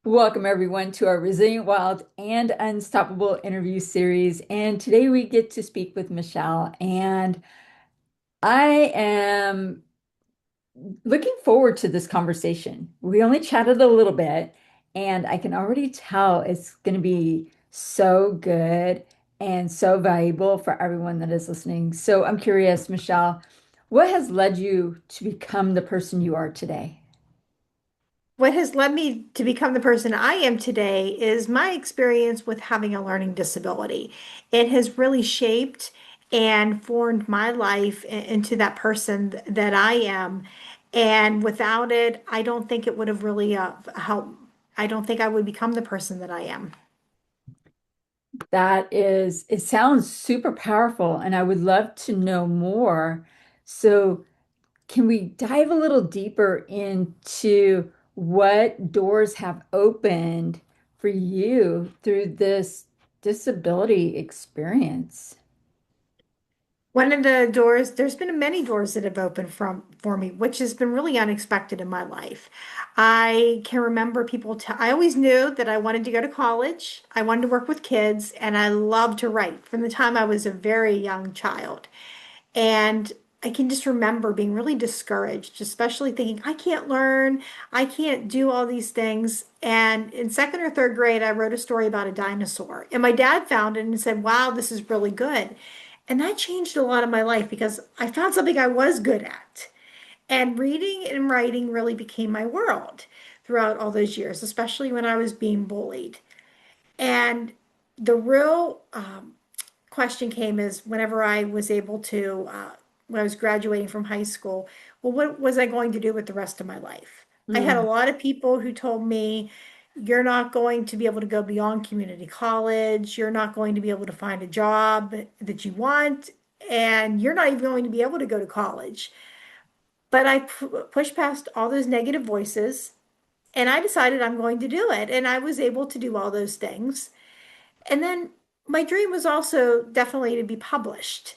Welcome, everyone, to our Resilient Wild and Unstoppable interview series. And today we get to speak with Michelle. And I am looking forward to this conversation. We only chatted a little bit, and I can already tell it's going to be so good and so valuable for everyone that is listening. So I'm curious, Michelle, what has led you to become the person you are today? What has led me to become the person I am today is my experience with having a learning disability. It has really shaped and formed my life into that person that I am. And without it, I don't think it would have really helped. I don't think I would become the person that I am. It sounds super powerful, and I would love to know more. So, can we dive a little deeper into what doors have opened for you through this disability experience? One of the doors, there's been many doors that have opened for me, which has been really unexpected in my life. I can remember I always knew that I wanted to go to college. I wanted to work with kids, and I loved to write from the time I was a very young child. And I can just remember being really discouraged, especially thinking, I can't learn, I can't do all these things. And in second or third grade, I wrote a story about a dinosaur. And my dad found it and said, wow, this is really good. And that changed a lot of my life because I found something I was good at. And reading and writing really became my world throughout all those years, especially when I was being bullied. And the real question came is whenever I was able to, when I was graduating from high school, well, what was I going to do with the rest of my life? I had a Mm, lot of people who told me, you're not going to be able to go beyond community college. You're not going to be able to find a job that you want, and you're not even going to be able to go to college. But I pushed past all those negative voices and I decided I'm going to do it. And I was able to do all those things. And then my dream was also definitely to be published.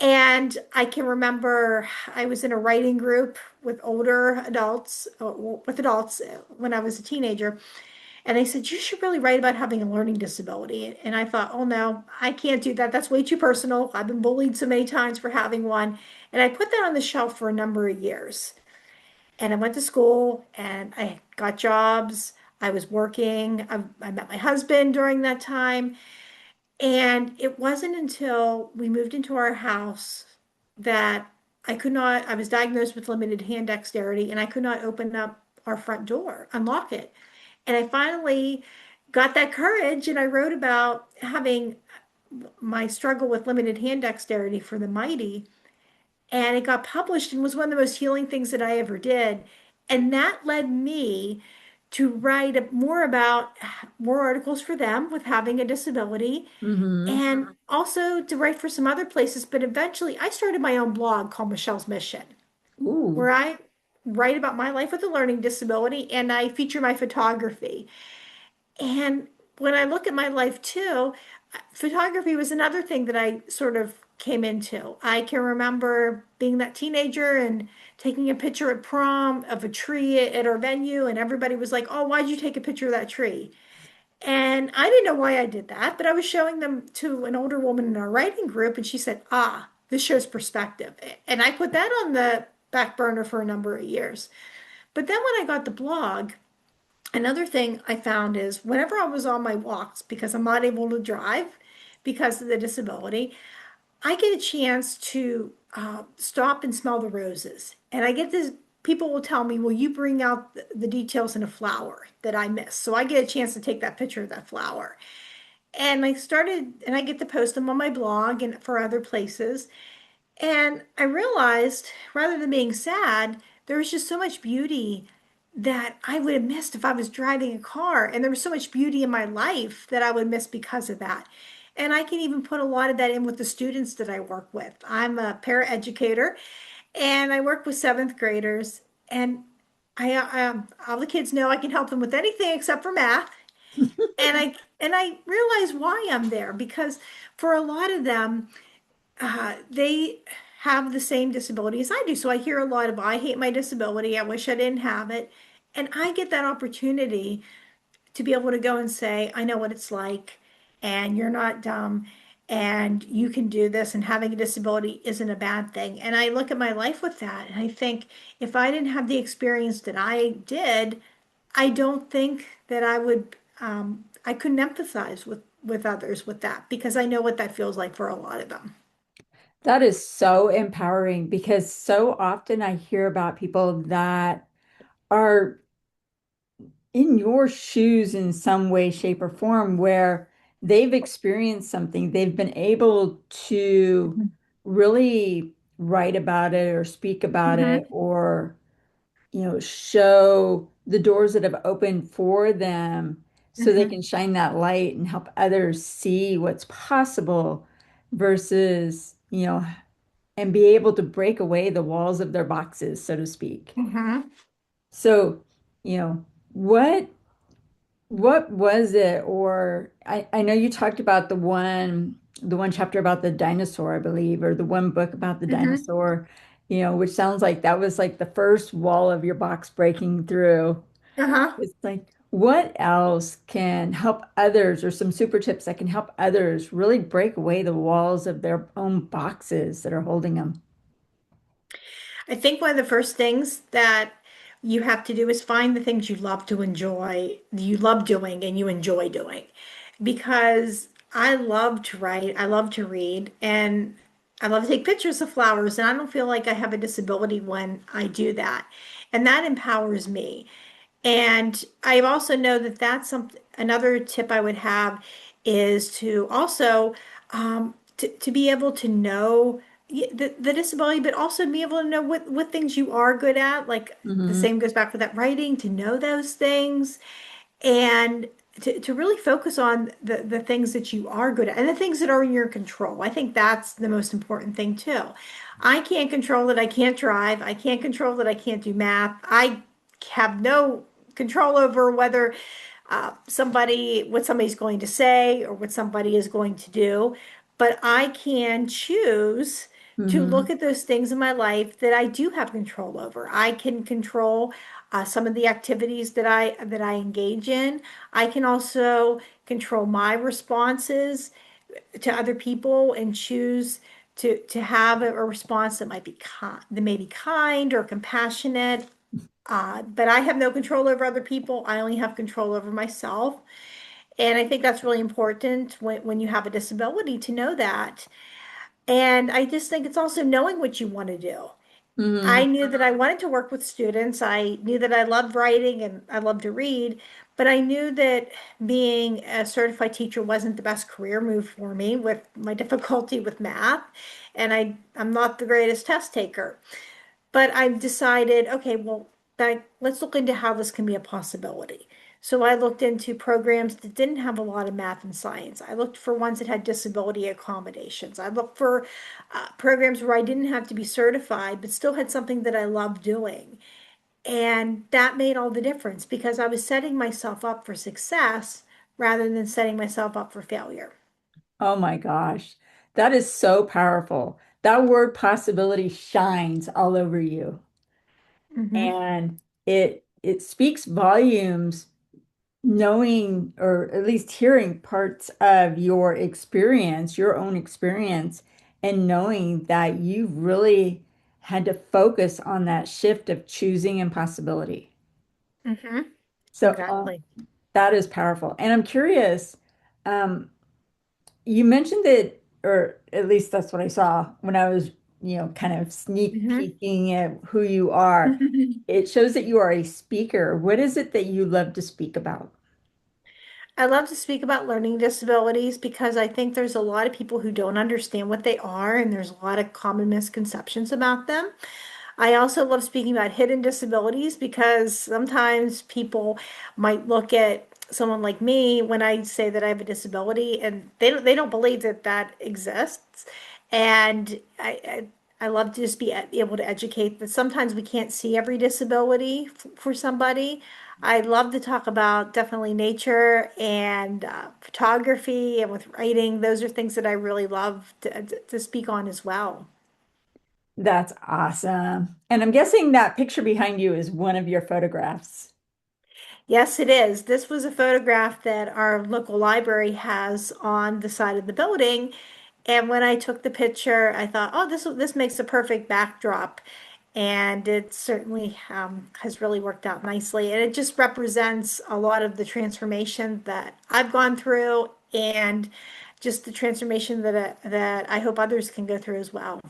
And I can remember I was in a writing group with adults when I was a teenager. And they said, you should really write about having a learning disability. And I thought, oh no, I can't do that. That's way too personal. I've been bullied so many times for having one. And I put that on the shelf for a number of years. And I went to school and I got jobs. I was working. I met my husband during that time. And it wasn't until we moved into our house that I was diagnosed with limited hand dexterity and I could not open up our front door, unlock it. And I finally got that courage and I wrote about having my struggle with limited hand dexterity for the mighty. And it got published and was one of the most healing things that I ever did. And that led me to write more articles for them with having a disability hmm and also to write for some other places. But eventually, I started my own blog called Michelle's Mission, Ooh. where I write about my life with a learning disability and I feature my photography. And when I look at my life too, photography was another thing that I sort of came into. I can remember being that teenager and taking a picture at prom of a tree at our venue, and everybody was like, oh, why'd you take a picture of that tree? And I didn't know why I did that, but I was showing them to an older woman in our writing group, and she said, ah, this shows perspective. And I put that on the back burner for a number of years. But then when I got the blog, another thing I found is whenever I was on my walks, because I'm not able to drive because of the disability, I get a chance to stop and smell the roses. And I get this, people will tell me, will you bring out the details in a flower that I missed? So I get a chance to take that picture of that flower. And I get to post them on my blog and for other places. And I realized rather than being sad, there was just so much beauty that I would have missed if I was driving a car. And there was so much beauty in my life that I would miss because of that. And I can even put a lot of that in with the students that I work with. I'm a para educator and I work with seventh graders. And all the kids know I can help them with anything except for math. And I realize why I'm there because for a lot of them, they have the same disability as I do. So I hear a lot of, I hate my disability. I wish I didn't have it. And I get that opportunity to be able to go and say, I know what it's like, and you're not dumb, and you can do this, and having a disability isn't a bad thing. And I look at my life with that, and I think if I didn't have the experience that I did, I don't think that I couldn't empathize with others with that because I know what that feels like for a lot of them. That is so empowering because so often I hear about people that are in your shoes in some way, shape, or form where they've experienced something, they've been able to Mhm. really write about it or speak about it Mhm. or, show the doors that have opened for them so they Mhm. can shine that light and help others see what's possible versus, and be able to break away the walls of their boxes, so to speak. Mhm. So, you know, what what was it? Or I know you talked about the one chapter about the dinosaur, I believe, or the one book about the Mhm. dinosaur, which sounds like that was like the first wall of your box breaking through. Uh-huh. It's like, what else can help others, or some super tips that can help others really break away the walls of their own boxes that are holding them? I think one of the first things that you have to do is find the things you love to enjoy, you love doing and you enjoy doing. Because I love to write, I love to read, and I love to take pictures of flowers, and I don't feel like I have a disability when I do that. And that empowers me. And I also know that that's something, another tip I would have is to also to be able to know the disability, but also be able to know what things you are good at. Like the Hmm. same goes back for that writing, to know those things and to really focus on the things that you are good at and the things that are in your control. I think that's the most important thing too. I can't control that I can't drive. I can't control that I can't do math. I have no control over whether what somebody's going to say or what somebody is going to do, but I can choose to look Hmm. at those things in my life that I do have control over. I can control some of the activities that I engage in. I can also control my responses to other people and choose to have a response that might be kind or compassionate. But I have no control over other people. I only have control over myself. And I think that's really important when you have a disability to know that. And I just think it's also knowing what you want to do. I Hmm. knew that I wanted to work with students. I knew that I loved writing and I loved to read, but I knew that being a certified teacher wasn't the best career move for me with my difficulty with math. And I'm not the greatest test taker. But I decided, okay, well, let's look into how this can be a possibility. So I looked into programs that didn't have a lot of math and science. I looked for ones that had disability accommodations. I looked for programs where I didn't have to be certified, but still had something that I loved doing. And that made all the difference because I was setting myself up for success rather than setting myself up for failure. Oh my gosh. That is so powerful. That word possibility shines all over you. Hmm. And it speaks volumes knowing or at least hearing parts of your own experience, and knowing that you really had to focus on that shift of choosing impossibility. Hmm. So Exactly. that is powerful. And I'm curious, um, you mentioned it, or at least that's what I saw when I was, kind of sneak Hmm. peeking at who you are. It shows that you are a speaker. What is it that you love to speak about? I love to speak about learning disabilities because I think there's a lot of people who don't understand what they are, and there's a lot of common misconceptions about them. I also love speaking about hidden disabilities because sometimes people might look at someone like me when I say that I have a disability and they don't believe that that exists. And I love to just be able to educate that sometimes we can't see every disability for somebody. I love to talk about definitely nature and photography and with writing. Those are things that I really love to speak on as well. That's awesome. And I'm guessing that picture behind you is one of your photographs. Yes, it is. This was a photograph that our local library has on the side of the building. And when I took the picture, I thought, oh, this makes a perfect backdrop. And it certainly has really worked out nicely. And it just represents a lot of the transformation that I've gone through and just the transformation that I hope others can go through as well.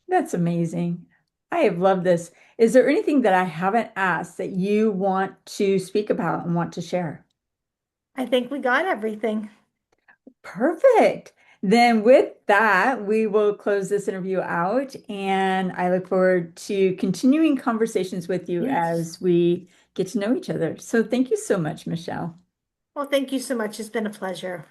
That's amazing. I have loved this. Is there anything that I haven't asked that you want to speak about and want to share? I think we got everything. Perfect. Then with that, we will close this interview out, and I look forward to continuing conversations with you Yes. as we get to know each other. So thank you so much, Michelle. Well, thank you so much. It's been a pleasure.